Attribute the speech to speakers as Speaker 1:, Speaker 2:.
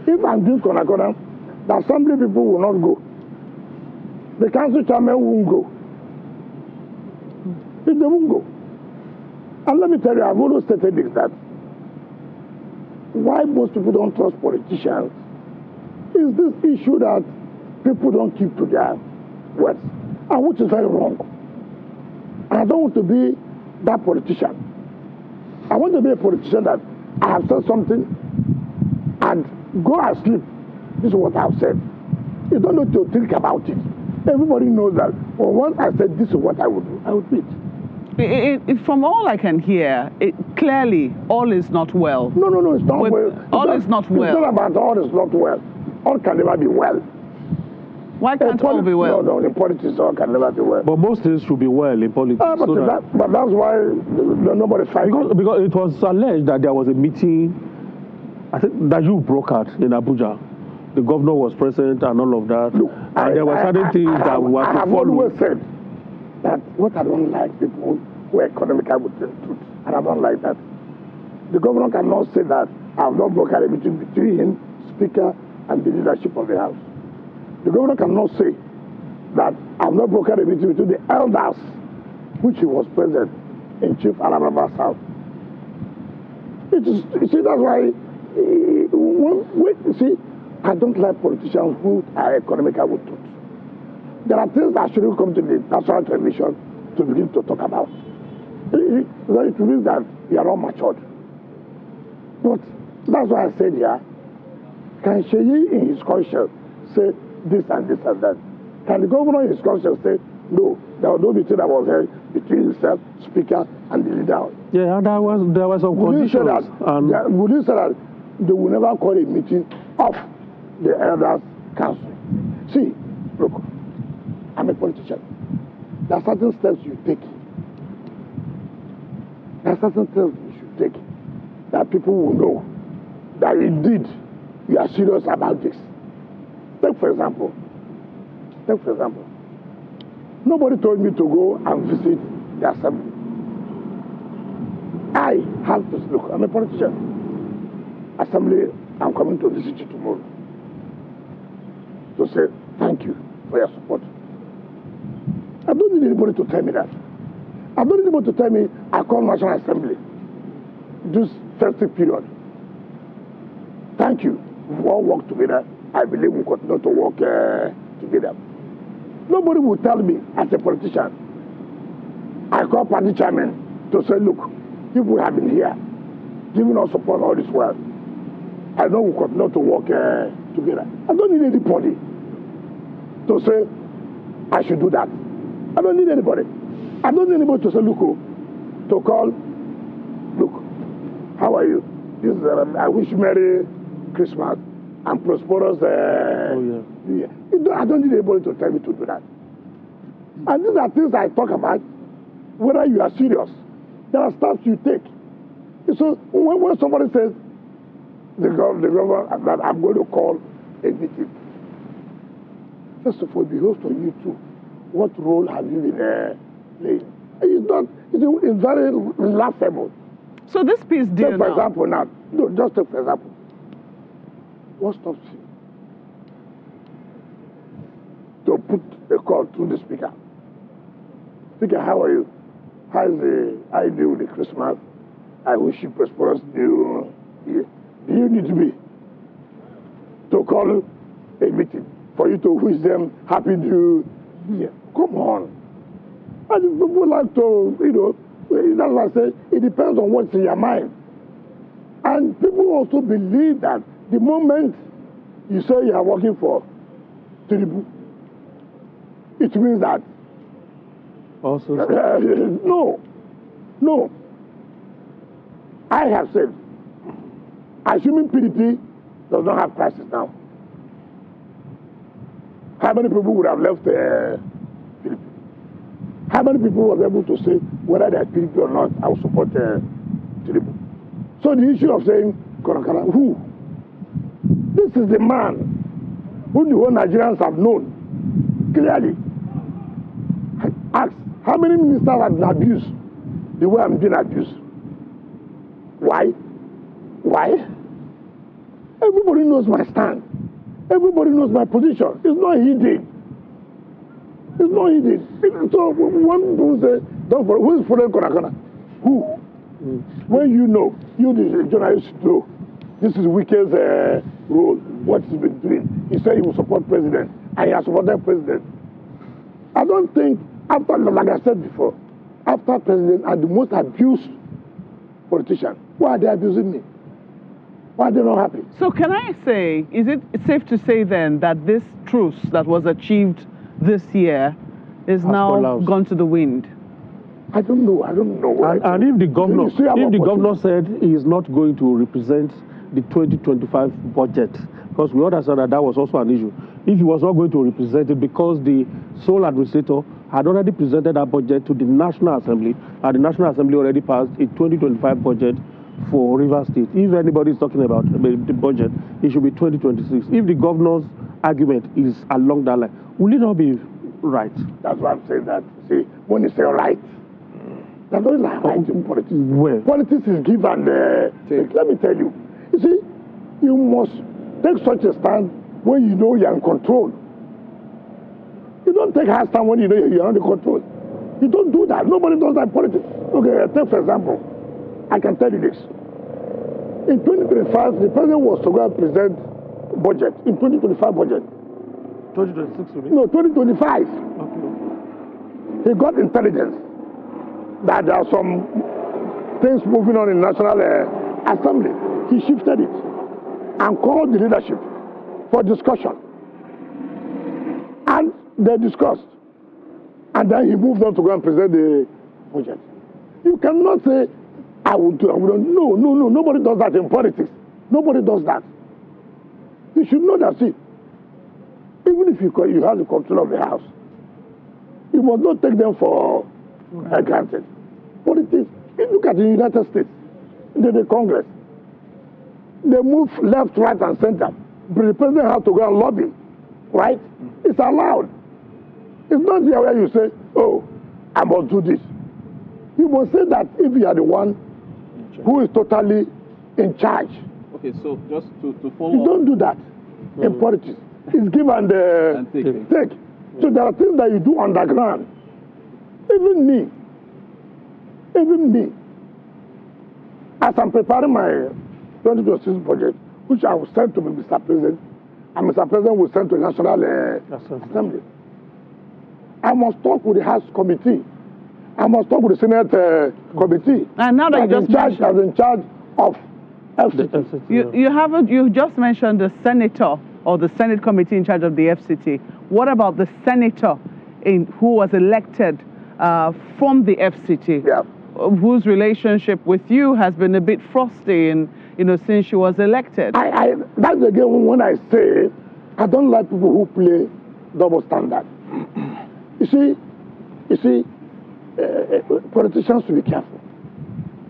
Speaker 1: If I'm doing corner, the assembly people will not go. The council chairman won't go. If they won't go. And let me tell you, I've always stated this, that why most people don't trust politicians is this issue that people don't keep to their words, and which is very wrong. And I don't want to be that politician. I want to be a politician that I have said something and go and sleep. This is what I've said. You don't need to think about it. Everybody knows that. Well, once I said this is what I would do, I would do it.
Speaker 2: From all I can hear, clearly all is not well.
Speaker 1: No, it's not well.
Speaker 2: All is not well.
Speaker 1: It's not about all is not well. All can never be well.
Speaker 2: Why can't all be well?
Speaker 1: No, in politics all can never be well.
Speaker 3: But most things should be well in politics.
Speaker 1: But that's why nobody's fighting.
Speaker 3: Because it was alleged that there was a meeting, I think, that you broke out in Abuja. The governor was present and all of that.
Speaker 1: Look,
Speaker 3: and there were certain things that we had to follow.
Speaker 1: I have always said that what I don't like people who are economical with the truth. And I don't like that. The governor cannot say that I have not broken a meeting between him, Speaker, and the leadership of the House. The governor cannot say that I have not broken a meeting between the elders, which he was present in Chief Alabama South. You see, that's why, I don't like politicians who are economical with truth. There are things that shouldn't come to the national television to begin to talk about. It means that we are all matured. But that's why I said here, can Sheyi in his conscience say this and this and that? Can the governor in his conscience say, no, there was no meeting that was held between himself, Speaker, and the leader?
Speaker 3: Yeah, and there was some conditions.
Speaker 1: Would you say that they will never call a meeting of the Elders Council? See, look, I'm a politician. There are certain steps you take. There are certain steps you should take that people will know that indeed you are serious about this. Take for example, nobody told me to go and visit the assembly. I have to look, I'm a politician. Assembly, I'm coming to visit you tomorrow to say thank you for your support. I don't need anybody to tell me that. I don't need anybody to tell me I call National Assembly this festive period. Thank you. We all work together. I believe we continue to work together. Nobody will tell me as a politician. I call party chairman to say, look, if we have been here, giving us support all this while, I know we continue to work together. I don't need anybody to say I should do that. I don't need anybody. I don't need anybody to say, look, to call, look, how are you? This is, I wish you Merry Christmas and prosperous New Year. I don't need anybody to tell me to do that. And these are things I talk about, whether you are serious. There are steps you take. So when somebody says, the governor, that I'm going to call a meeting, first of all, it behoves on you too. What role have you been playing? It's very laughable.
Speaker 2: So this peace deal
Speaker 1: for example now, no, just take for example. What stops you to put a call through the speaker? Speaker, how are you? How you doing with the Christmas? I wish you prosperous New Year. Do you need me to call a meeting for you to wish them Happy New Year? Come on. And people like to, that's why I say it depends on what's in your mind. And people also believe that the moment you say you are working for Tinubu, it means that.
Speaker 3: Also,
Speaker 1: no. I have said, assuming PDP does not have crisis now, how many people would have left PDP? How many people was able to say whether they are PDP or not, I will support Tinubu? So the issue of saying, who? This is the man who the whole Nigerians have known clearly. Ask, how many ministers have been abused the way I'm being abused? Why? Everybody knows my stand. Everybody knows my position. It's not hidden. It's not hidden. So when people say, don't follow, who's following Korakana? Who? When you know, you the journalist know, this is Wike's role, what he's been doing. He said he will support president, and he has supported president. I don't think, after, like I said before, after president are the most abused politician, why are they abusing me? Why are they not happy?
Speaker 2: So can I say, is it safe to say then that this truce that was achieved this year is now gone to the wind?
Speaker 1: I don't know.
Speaker 3: And if the governor said he is not going to represent the 2025 budget, because we understand that was also an issue. If he was not going to represent it because the sole administrator had already presented that budget to the National Assembly, and the National Assembly already passed a 2025 budget for Rivers State. If anybody is talking about the budget, it should be 2026. If the governor's argument is along that line, will it not be right?
Speaker 1: That's why I'm saying that. See, when you say right, that's not like right in politics.
Speaker 3: Well,
Speaker 1: politics is give and take. Let me tell you. You see, you must take such a stand when you know you're in control. You don't take hard stand when you know you're under control. You don't do that. Nobody does that in politics. Okay, take for example, I can tell you this. In 2025, the president was to go and present budget. In 2025 budget.
Speaker 3: 2026 will be?
Speaker 1: No, 2025.
Speaker 3: Okay.
Speaker 1: He got intelligence that there are some things moving on in National Assembly. He shifted it and called the leadership for discussion. And they discussed. And then he moved on to go and present the budget. You cannot say, I will do, I will not. No. Nobody does that in politics. Nobody does that. You should know that, see, even if you have the control of the house, you must not take them for granted. Politics, you look at the United States, the Congress, they move left, right, and center. But the president has to go and lobby, right? It's allowed. It's not here where you say, oh, I must do this. You must say that if you are the one who is totally in charge.
Speaker 4: Okay, so just to follow
Speaker 1: you don't do that in politics. It's give and take. So there are things that you do underground. Even me, as I'm preparing my 2026 budget, which I will send to Mr. President, and Mr. President will send to the National Assembly, I must talk with the House Committee. I must talk with the Senate Committee.
Speaker 2: And now that you just
Speaker 1: in charge of FCT.
Speaker 2: You just mentioned the senator or the Senate Committee in charge of the FCT. What about the senator who was elected from the FCT?
Speaker 1: Yeah.
Speaker 2: Whose relationship with you has been a bit frosty since she was elected?
Speaker 1: That's again when I say I don't like people who play double standard. You see, politicians should be careful.